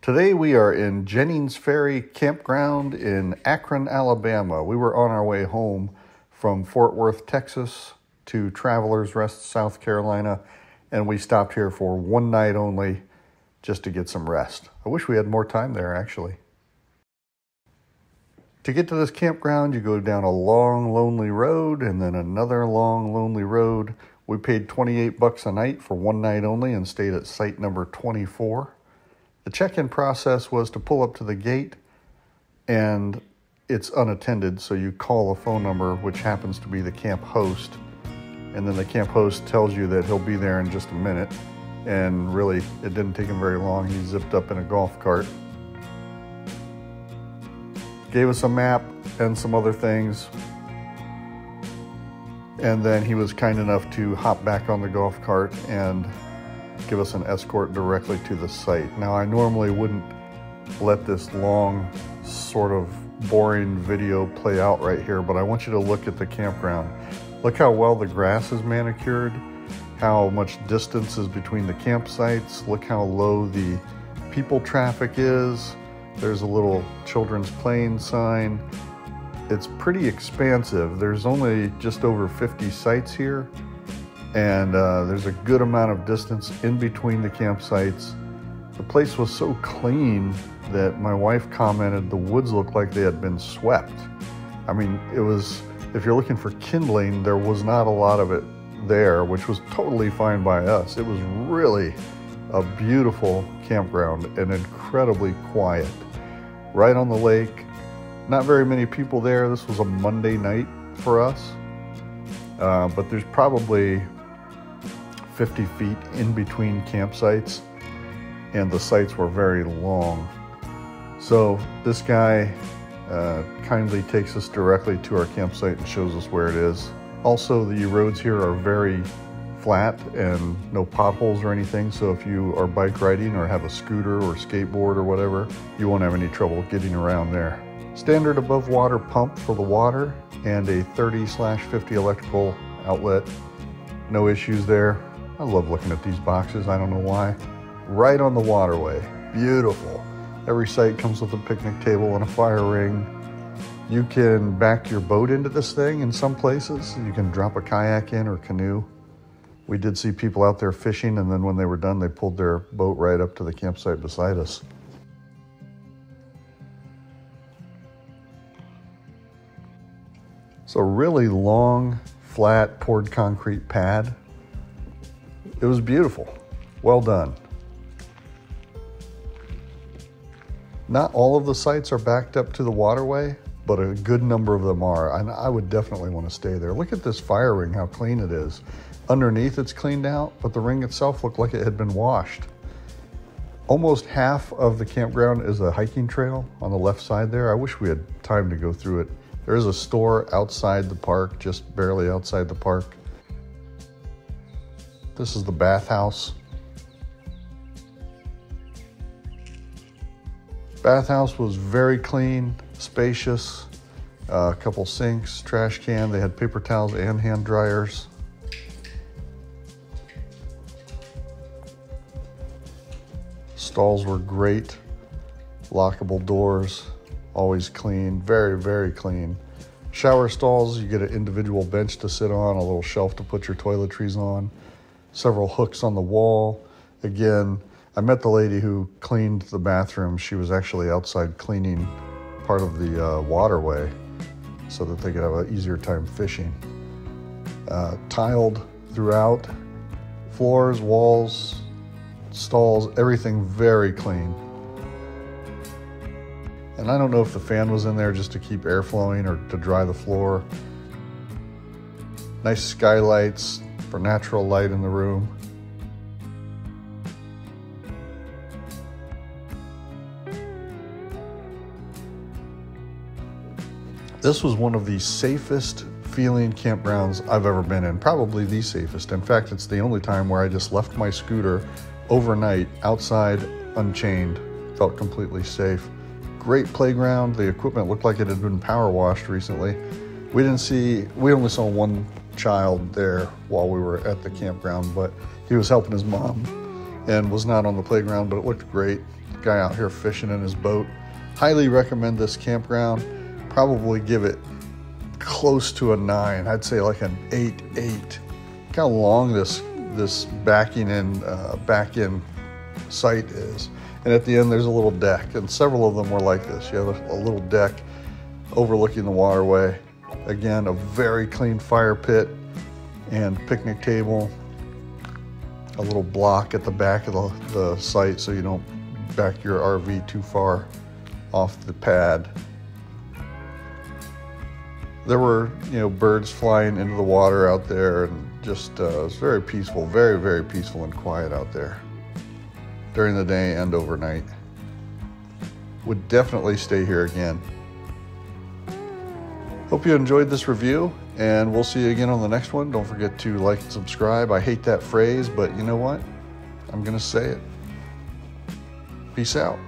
Today we are in Jennings Ferry Campground in Akron, Alabama. We were on our way home from Fort Worth, Texas to Travelers Rest, South Carolina, and we stopped here for one night only just to get some rest. I wish we had more time there, actually. To get to this campground, you go down a long, lonely road and then another long, lonely road. We paid $28 a night for one night only and stayed at site number 24. The check-in process was to pull up to the gate, and it's unattended, so you call a phone number, which happens to be the camp host, and then the camp host tells you that he'll be there in just a minute, and really, it didn't take him very long. He zipped up in a golf cart, gave us a map and some other things, and then he was kind enough to hop back on the golf cart and give us an escort directly to the site. Now, I normally wouldn't let this long, sort of boring video play out right here, but I want you to look at the campground. Look how well the grass is manicured, how much distance is between the campsites. Look how low the people traffic is. There's a little children's playing sign. It's pretty expansive. There's only just over 50 sites here, and there's a good amount of distance in between the campsites. The place was so clean that my wife commented the woods looked like they had been swept. I mean, it was, if you're looking for kindling, there was not a lot of it there, which was totally fine by us. It was really a beautiful campground and incredibly quiet. Right on the lake, not very many people there. This was a Monday night for us, but there's probably 50 feet in between campsites, and the sites were very long. So this guy kindly takes us directly to our campsite and shows us where it is. Also, the roads here are very flat and no potholes or anything, so if you are bike riding or have a scooter or skateboard or whatever, you won't have any trouble getting around there. Standard above water pump for the water and a 30/50 electrical outlet. No issues there. I love looking at these boxes, I don't know why. Right on the waterway, beautiful. Every site comes with a picnic table and a fire ring. You can back your boat into this thing in some places. You can drop a kayak in or canoe. We did see people out there fishing, and then when they were done, they pulled their boat right up to the campsite beside us. It's a really long, flat, poured concrete pad. It was beautiful. Well done. Not all of the sites are backed up to the waterway, but a good number of them are, and I would definitely want to stay there. Look at this fire ring, how clean it is. Underneath it's cleaned out, but the ring itself looked like it had been washed. Almost half of the campground is a hiking trail on the left side there. I wish we had time to go through it. There is a store outside the park, just barely outside the park. This is the bathhouse. Bathhouse was very clean, spacious, a couple sinks, trash can. They had paper towels and hand dryers. Stalls were great, lockable doors, always clean, very, very clean. Shower stalls, you get an individual bench to sit on, a little shelf to put your toiletries on, several hooks on the wall. Again, I met the lady who cleaned the bathroom. She was actually outside cleaning part of the waterway so that they could have an easier time fishing. Tiled throughout, floors, walls, stalls, everything very clean. And I don't know if the fan was in there just to keep air flowing or to dry the floor. Nice skylights for natural light in the room. This was one of the safest feeling campgrounds I've ever been in, probably the safest. In fact, it's the only time where I just left my scooter overnight outside unchained, felt completely safe. Great playground. The equipment looked like it had been power washed recently. We only saw one child there while we were at the campground, but he was helping his mom and was not on the playground, but it looked great. Guy out here fishing in his boat. Highly recommend this campground. Probably give it close to a 9. I'd say like an 8.8. Look how long this back in site is. And at the end there's a little deck, and several of them were like this. You have a little deck overlooking the waterway. Again, a very clean fire pit and picnic table. A little block at the back of the site so you don't back your RV too far off the pad. There were, birds flying into the water out there, and just it was very peaceful, very, very peaceful and quiet out there during the day and overnight. Would definitely stay here again. Hope you enjoyed this review, and we'll see you again on the next one. Don't forget to like and subscribe. I hate that phrase, but you know what? I'm gonna say it. Peace out.